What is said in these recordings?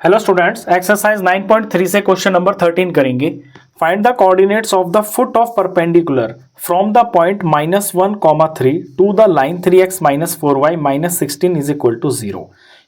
Hello students, exercise 9.3 से question number 13 करेंगे। Find the coordinates of the foot of perpendicular from the point -1, 3 to the line 3x - 4y - 16 is equal to 0।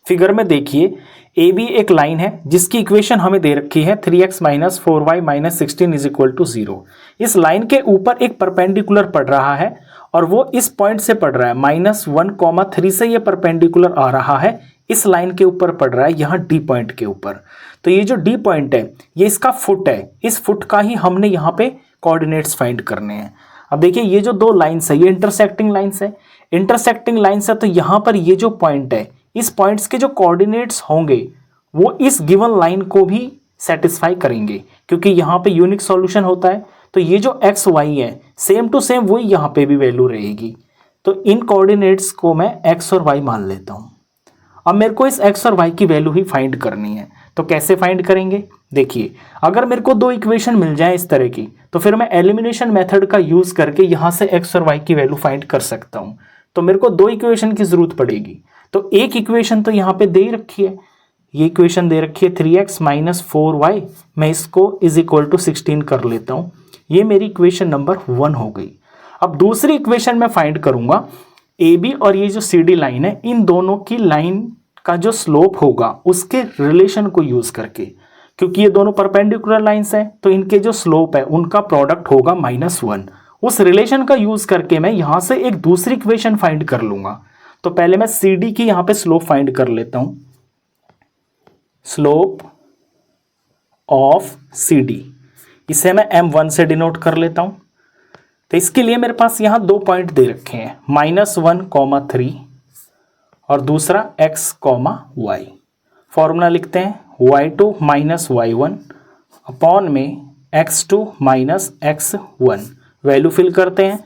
Figure में देखिए A B एक line है जिसकी equation हमें दे रखी है 3x - 4y - 16 is equal to 0। इस लाइन के ऊपर एक परपेंडिकुलर पड़ रहा है और वो इस पॉइंट से पड़ रहा है -1, 3 से ये परपेंडिकुलर आ रहा है, इस लाइन के ऊपर पड़ रहा है यहाँ डी पॉइंट के ऊपर। तो ये जो डी पॉइंट है ये इसका फुट है, इस फुट का ही हमने यहाँ पे कोऑर्डिनेट्स फाइंड करने हैं। अब देखिए ये जो दो लाइन्स है ये इंटरसेक्टिंग लाइन्स है, इंटरसेक्टिंग लाइन्स है, तो यहाँ पर ये जो पॉइंट है इस पॉइंट्स के जो कोऑर्डिनेट्स होंगे वो इस गिवन लाइन को भी सेटिस्फाई करेंगे, क्योंकि यहाँ पे यूनिक सॉल्यूशन होता है। तो ये जो एक्स वाई है सेम टू सेम वही यहाँ पे भी वैल्यू रहेगी। तो इन कोऑर्डिनेट्स को मैं एक्स और वाई मान लेता हूँ। अब मेरे को इस एक्स और वाई की वैल्यू ही फाइंड करनी है, तो कैसे फाइंड करेंगे? देखिए अगर मेरे को दो इक्वेशन मिल जाए इस तरह की तो फिर मैं एलिमिनेशन मेथड का यूज करके यहाँ से एक्स और वाई की वैल्यू फाइंड कर सकता हूँ। तो मेरे को दो इक्वेशन की जरूरत पड़ेगी। तो एक इक्वेशन तो यहाँ पे दे ही रखी है, ये इक्वेशन दे रखी है 3x - 4y, मैं इसको इज इक्वल टू 16 कर लेता हूँ। ये मेरी इक्वेशन नंबर 1 हो गई। अब दूसरी इक्वेशन मैं फाइंड करूंगा ए बी और ये जो सी डी लाइन है इन दोनों की लाइन का जो स्लोप होगा उसके रिलेशन को यूज करके, क्योंकि ये दोनों परपेंडिकुलर लाइंस हैं तो इनके जो स्लोप है उनका प्रोडक्ट होगा -1। उस रिलेशन का यूज करके मैं यहाँ से एक दूसरी इक्वेशन फाइंड कर लूंगा। तो पहले मैं सी डी की यहाँ पे स्लोप फाइंड कर लेता हूँ, स्लोप ऑफ सी डी, इसे मैं m1 से डिनोट कर लेता हूँ। तो इसके लिए मेरे पास यहाँ दो पॉइंट दे रखे हैं -1, 3 और दूसरा x, y। फॉर्मूला लिखते हैं y2 - y1 अपॉन में x2 - x1। वैल्यू फिल करते हैं,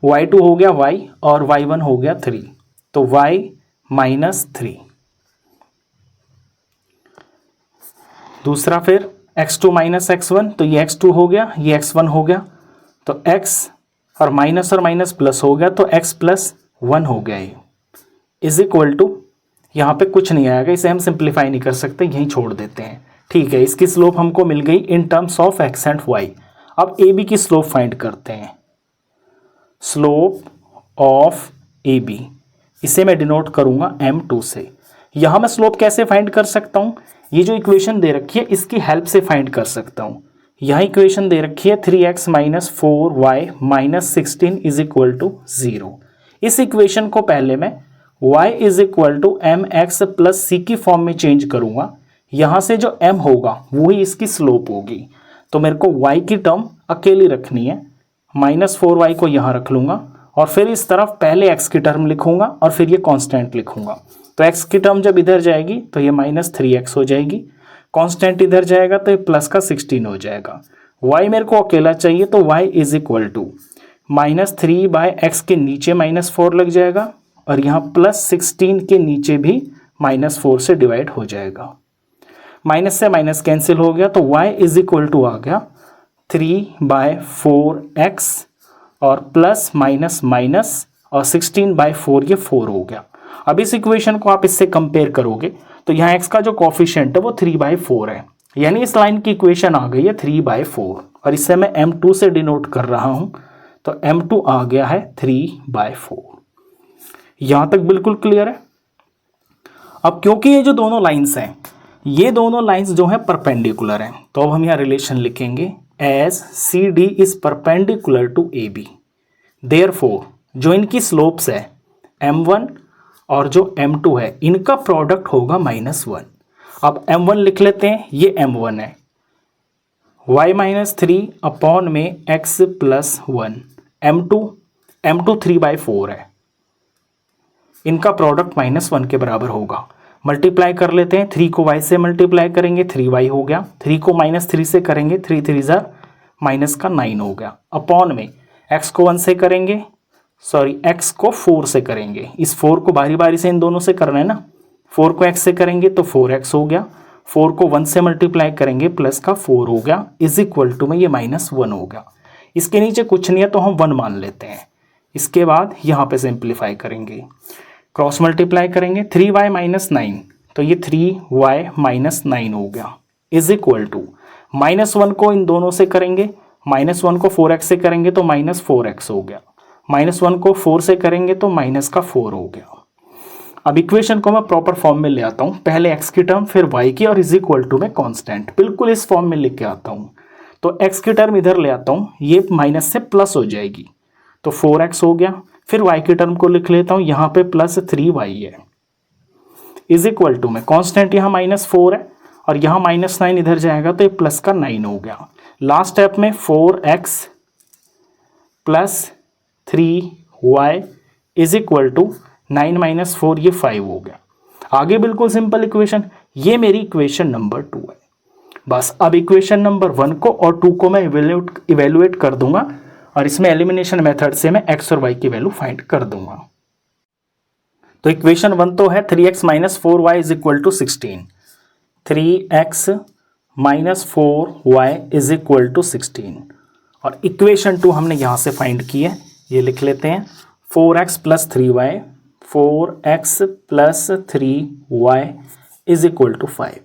y2 हो गया y और y1 हो गया 3, तो y - 3। दूसरा फिर x2 - x1, तो ये x2 हो गया, ये x1 हो गया, तो x और माइनस प्लस हो गया, तो x + 1 हो गया। ये इज इक्वल टू, यहाँ पे कुछ नहीं आएगा, इसे हम सिंप्लीफाई नहीं कर सकते, यहीं छोड़ देते हैं। ठीक है, इसकी स्लोप हमको मिल गई in terms of x and y। अब ए बी की स्लोप फाइंड करते हैं, स्लोप ऑफ ए बी, इसे मैं डिनोट करूंगा m2 से। यहाँ मैं स्लोप कैसे फाइंड कर सकता हूँ? ये जो इक्वेशन दे रखी है इसकी हेल्प से फाइंड कर सकता हूँ। यहाँ इक्वेशन दे रखी है 3x - 4y - 16 is equal to 0। इस इक्वेशन को पहले मैं y is equal to mx + c की फॉर्म में चेंज करूंगा। यहाँ से जो m होगा वही इसकी स्लोप होगी। तो मेरे को y की टर्म अकेली रखनी है, -4y को यहाँ रख लूंगा और फिर इस तरफ पहले x की टर्म लिखूंगा और फिर ये कांस्टेंट लिखूंगा। तो x की टर्म जब इधर जाएगी तो ये -3x हो जाएगी, कांस्टेंट इधर जाएगा तो ये प्लस का 16 हो जाएगा। y मेरे को अकेला चाहिए, तो y is equal to -3/x के नीचे -4 लग जाएगा और यहाँ +16 के नीचे भी -4 से डिवाइड हो जाएगा। माइनस से माइनस कैंसिल हो गया, तो y इज इक्वल टू आ गया 3/4x और प्लस माइनस माइनस और 16/4, ये 4 हो गया। अब इस इक्वेशन को आप इससे कंपेयर करोगे तो यहाँ x का जो कोफिशिएंट है वो 3/4 है, यानी इस लाइन की इक्वेशन आ गई है 3/4 और इसे मैं m2 से डिनोट कर रहा हूँ, तो m2 आ गया है 3/4। यहाँ तक बिल्कुल क्लियर है। अब क्योंकि ये जो दोनों लाइंस हैं ये दोनों लाइंस जो है परपेंडिकुलर हैं, तो अब हम यहाँ रिलेशन लिखेंगे as C D is perpendicular to A B, therefore जो इनकी स्लोप्स है m1 और जो m2 है इनका प्रोडक्ट होगा -1। अब m1 लिख लेते हैं, ये m1 है, y - 3 अपॉन में x + 1, m2 3/4 है, इनका प्रोडक्ट -1 के बराबर होगा। मल्टीप्लाई कर लेते हैं, 3 को y से मल्टीप्लाई करेंगे 3y हो गया, 3 को -3 से करेंगे 3 3 -9 हो गया, अपॉन में x को 1 से करेंगे, सॉरी x को 4 से करेंगे, इस 4 को बारी बारी से इन दोनों से करना है ना, 4 को x से करेंगे तो 4x हो गया, 4 को 1 से मल्टीप्लाई करेंगे प्लस का 4 हो गया, इज इक्वल टू में ये -1 हो गया। इसके नीचे कुछ नहीं है तो हम 1 मान लेते हैं। इसके बाद यहाँ पे सिंप्लीफाई करेंगे, क्रॉस मल्टीप्लाई करेंगे 3y - 9, तो ये 3y माइनस 9 हो गया इज इक्वल टू -1 को इन दोनों से करेंगे, -1 को 4x से करेंगे तो -4x हो गया, -1 को 4 से करेंगे तो माइनस का 4 हो गया। अब इक्वेशन को मैं प्रॉपर फॉर्म में ले आता हूँ, पहले x की टर्म फिर y की और इज इक्वल टू में कांस्टेंट, बिल्कुल इस फॉर्म में लेके आता हूँ। तो x की टर्म इधर ले आता हूँ, ये माइनस से प्लस हो जाएगी तो 4x हो गया, फिर y की टर्म को लिख लेता हूँ, यहाँ पे प्लस 3y है इज इक्वल टू में कांस्टेंट यहाँ -4 है और यहाँ -9 इधर जाएगा तो ये प्लस का 9 हो गया। लास्ट स्टेप में 4x plus 3y is equal to 9 minus 4 ये 5 हो गया। आगे बिल्कुल सिंपल इक्वेशन, ये मेरी इक्वेशन नंबर 2 है। बस अब इक्वेशन नंबर 1 को और 2 को मैं इवेलुएट कर दूंगा और इसमें एलिमिनेशन मेथड से मैं x और y की वैल्यू फाइंड कर दूंगा। तो इक्वेशन 1 तो है 3x minus 4y is equal to 16, 3x minus 4y is equal to 16 और इक्वेशन 2 हमने यहाँ से फाइंड की है, ये लिख लेते हैं 4x plus 3y, 4x plus 3y is equal to 5।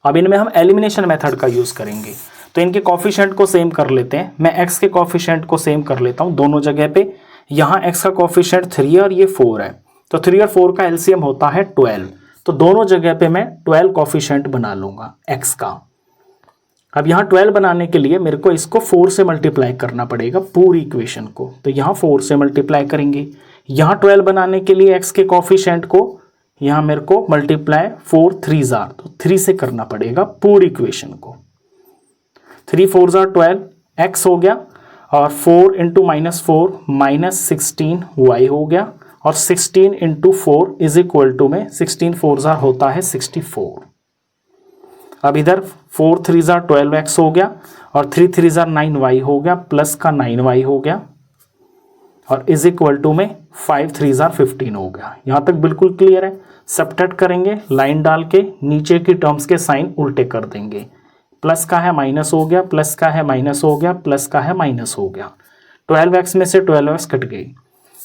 अब इनमें हम एलिमिनेशन मेथड का यूज़ करेंगे, तो इनके कॉफिशिएंट को सेम कर लेते हैं। मैं x के कॉफिशिएंट को सेम कर लेता हूँ दोनों जगह पे। यहाँ x का कॉफिशिएंट 3 है और ये 4 है, तो 3 और 4 का एलसीएम होता है 12, तो दोनों जगह पे मैं 12 कॉफिशिएंट बना लूँगा x का। अब यहाँ 12 बनाने के लिए मेरे को इसको 4 से मल्टीप्लाई करना पड़ेगा पूरी इक्वेशन को, तो यहाँ 4 से मल्टीप्लाई करेंगे। यहाँ 12 बनाने के लिए x के कॉफिशिएंट को यहाँ मेरे को मल्टीप्लाई 4 3 जार, तो 3 से करना पड़ेगा पूरी इक्वेशन को। 3 4 जार 12 x हो गया और 4 इंटू -4 -16y हो गया और 16 इंटू 4 इज इक्वल टू में 16 4 जार होता है 64। अब इधर 4 3 जार 12x हो गया और 3 3 जार 9y हो गया, प्लस का 9y हो गया और इज इक्वल टू में 5 3 जार 15 हो गया। यहाँ तक बिल्कुल क्लियर है। सब्ट्रैक्ट करेंगे, लाइन डाल के नीचे की टर्म्स के साइन उल्टे कर देंगे, प्लस का है माइनस हो गया, प्लस का है माइनस हो गया, प्लस का है माइनस हो गया। 12x में से 12x कट गई,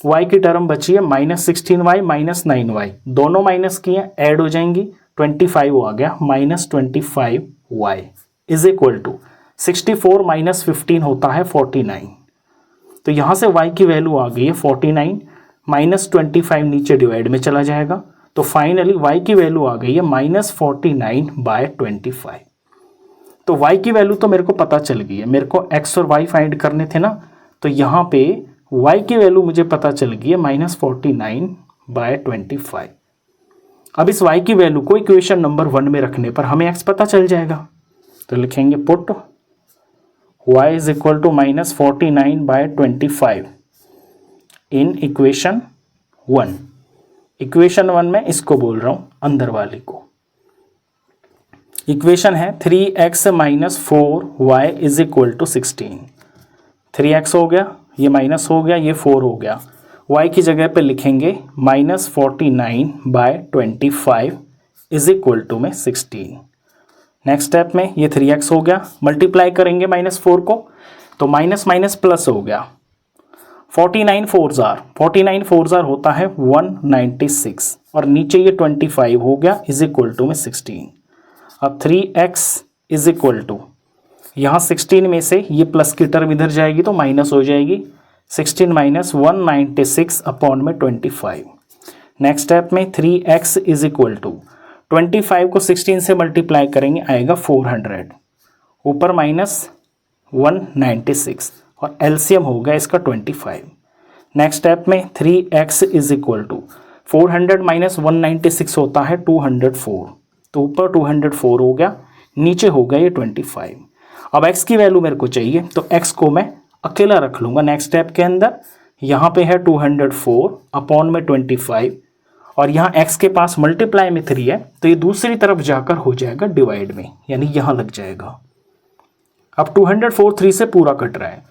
y की टर्म बची है -16y -9y, दोनों माइनस की हैं ऐड हो जाएंगी, 25 आ गया -25y इज इक्वल टू 64 -15 होता है 49। तो यहाँ से y की वैल्यू आ गई है 49, -25 नीचे डिवाइड में चला जाएगा, तो फाइनली y की वैल्यू आ गई है -49/25। तो y की वैल्यू तो मेरे को पता चल गई है, मेरे को x और y फाइंड करने थे ना, तो यहाँ पे y की वैल्यू मुझे पता चल गई है -49/25। अब इस y की वैल्यू को इक्वेशन नंबर 1 में रखने पर हमें x पता चल जाएगा, तो लिखेंगे put y is equal to -49/25 in equation 1। Equation 1 में इसको बोल रहा हूँ अंदर वाली को। इक्वेशन है 3x minus 4y is equal to 16। 3x हो गया, ये माइनस हो गया, ये 4 हो गया, y की जगह पे लिखेंगे -49/25 इज इक्वल टू में 16। नेक्स्ट स्टेप में ये 3x हो गया, मल्टीप्लाई करेंगे -4 को, तो माइनस माइनस प्लस हो गया, 49 4 जार होता है 196 और नीचे ये 25 हो गया इज इक्वल टू में 16। अब 3x इज इक्वल टू, यहाँ 16 में से ये प्लस की टर्म इधर जाएगी तो माइनस हो जाएगी, 16 माइनस 196 अपॉन में 25। नेक्स्ट स्टेप में 3x इज इक्वल टू 25 को 16 से मल्टीप्लाई करेंगे आएगा 400, ऊपर माइनस 196 और एलसीएम हो गया इसका 25। नेक्स्ट स्टेप में 3x is equal to 400 minus 196 होता है 204, तो ऊपर 204 हो गया, नीचे हो गया ये 25। अब x की वैल्यू मेरे को चाहिए, तो x को मैं अकेला रख लूँगा नेक्स्ट स्टेप के अंदर। यहाँ पे है 204 अपॉन में 25 और यहाँ x के पास मल्टीप्लाई में 3 है, तो ये दूसरी तरफ जाकर हो जाएगा डिवाइड में, यानी यहाँ लग जाएगा। अब 204 3 से पूरा कट रहा है,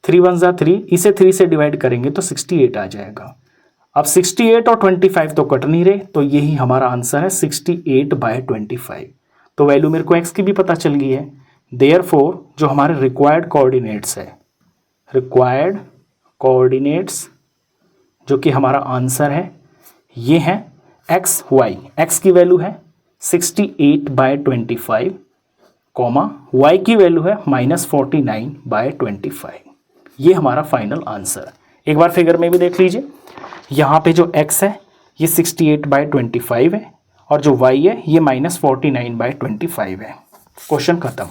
3 1 ज़ा 3, इसे 3 से डिवाइड करेंगे तो 68 आ जाएगा। अब 68 और 25 तो कट नहीं रहे, तो यही हमारा आंसर है 68/25। तो वैल्यू मेरे को x की भी पता चल गई है। देयरफॉर जो हमारे रिक्वायर्ड कोऑर्डिनेट्स है, रिक्वायर्ड कोऑर्डिनेट्स जो कि हमारा आंसर है, ये हैं एक्स वाई, एक्स की वैल्यू है 68/25 कॉमा वाई की वैल्यू है -49/25। ये हमारा फाइनल आंसर। एक बार फिगर में भी देख लीजिए, यहाँ पे जो x है ये 68/25 है और जो y है ये -49/25 है। क्वेश्चन खत्म।